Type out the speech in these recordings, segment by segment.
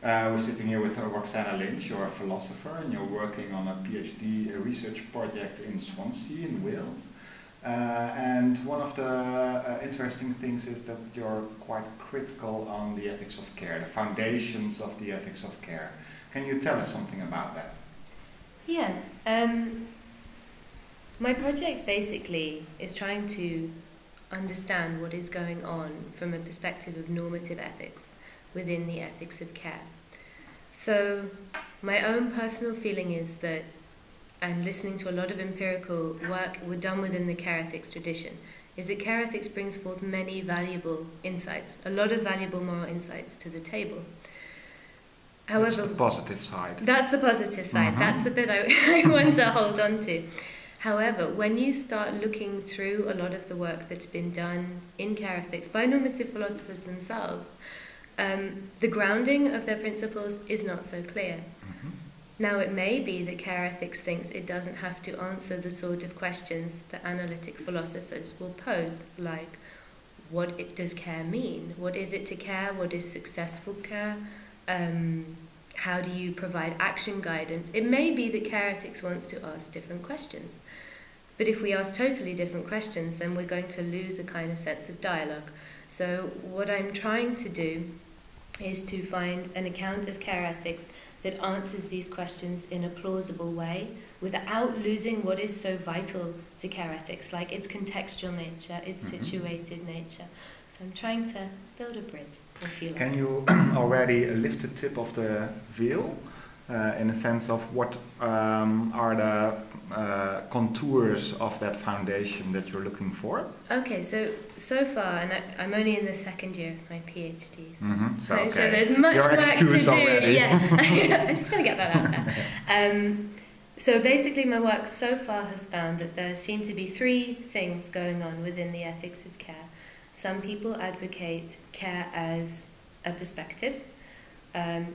We're sitting here with Roxanna Lynch. You're a philosopher and you're working on a PhD research project in Swansea in Wales. And one of the interesting things is that you're quite critical on the ethics of care, the foundations of the ethics of care. Can you tell us something about that? Yeah. My project basically is trying to understand what is going on from a perspective of normative ethics within the ethics of care. So my own personal feeling is that, and listening to a lot of empirical work done within the care ethics tradition, is that care ethics brings forth many valuable insights, a lot of valuable moral insights to the table. However, that's the positive side. That's the positive side. Mm-hmm. That's the bit I want to hold on to. However, when you start looking through a lot of the work that's been done in care ethics by normative philosophers themselves, the grounding of their principles is not so clear. Mm-hmm. Now, it may be that care ethics thinks it doesn't have to answer the sort of questions that analytic philosophers will pose, like, what does care mean? What is it to care? What is successful care? How do you provide action guidance? It may be that care ethics wants to ask different questions. But if we ask totally different questions, then we're going to lose a kind of sense of dialogue. So what I'm trying to do is to find an account of care ethics that answers these questions in a plausible way without losing what is so vital to care ethics, like its contextual nature, its situated nature. So I'm trying to build a bridge, if you like. Can you already lift the tip of the veil in a sense of what are the contours of that foundation that you're looking for? Okay, so far, and I'm only in the second year of my PhD, Mm-hmm. so there's much Your work to do. already. Yeah, I'm just going to get that out there. So basically, my work so far has found that there seem to be three things going on within the ethics of care. Some people advocate care as a perspective.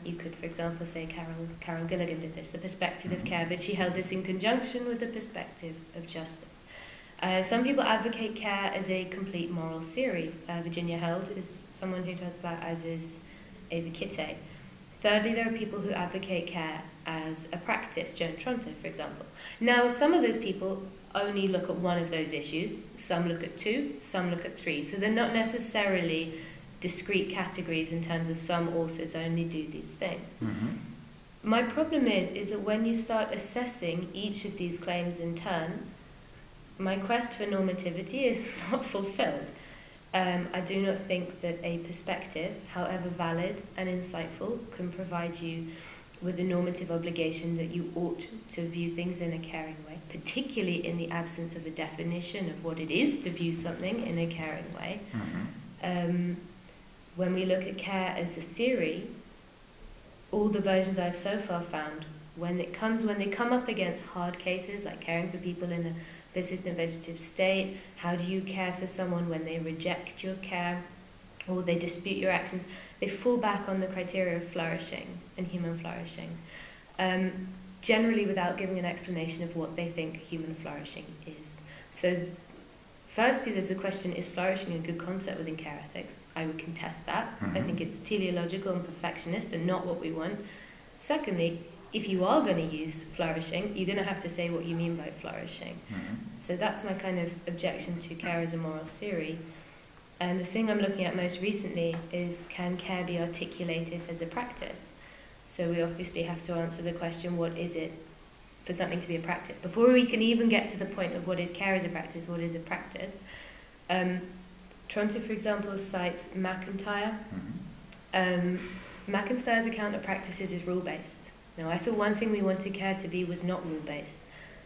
You could, for example, say Carol Gilligan did this, the perspective of care, but she held this in conjunction with the perspective of justice. Some people advocate care as a complete moral theory. Virginia Held is someone who does that, as is Eva Kitte. Thirdly, there are people who advocate care as a practice, Joan Tronte, for example. Now, some of those people only look at one of those issues. Some look at two, some look at three. So they're not necessarily discrete categories in terms of some authors only do these things. Mm-hmm. My problem is that when you start assessing each of these claims in turn, my quest for normativity is not fulfilled. I do not think that a perspective, however valid and insightful, can provide you with a normative obligation that you ought to view things in a caring way, particularly in the absence of a definition of what it is to view something in a caring way. Mm-hmm. When we look at care as a theory, all the versions I've so far found, when they come up against hard cases like caring for people in a persistent vegetative state, how do you care for someone when they reject your care or they dispute your actions, they fall back on the criteria of flourishing and human flourishing, generally without giving an explanation of what they think human flourishing is. So firstly, there's the question, is flourishing a good concept within care ethics? I would contest that. Mm-hmm. I think it's teleological and perfectionist and not what we want. Secondly, if you are going to use flourishing, you're going to have to say what you mean by flourishing. Mm-hmm. So that's my kind of objection to care as a moral theory. And the thing I'm looking at most recently is, can care be articulated as a practice? So we obviously have to answer the question, what is it for something to be a practice? Before we can even get to the point of what is care as a practice, what is a practice? Tronte, for example, cites McIntyre. Mm-hmm. McIntyre's account of practices is rule-based. Now, I thought one thing we wanted care to be was not rule-based.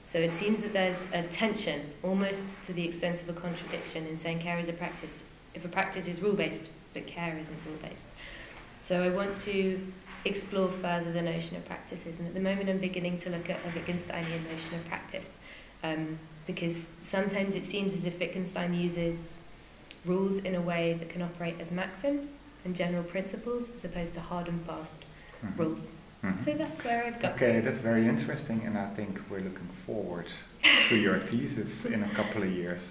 So it seems that there's a tension, almost to the extent of a contradiction, in saying care is a practice, if a practice is rule-based, but care isn't rule-based. So I want to explore further the notion of practices, and at the moment I'm beginning to look at a Wittgensteinian notion of practice, because sometimes it seems as if Wittgenstein uses rules in a way that can operate as maxims and general principles, as opposed to hard and fast rules. Mm-hmm. So that's where I've got. Okay, that's very interesting, and I think we're looking forward to your thesis in a couple of years.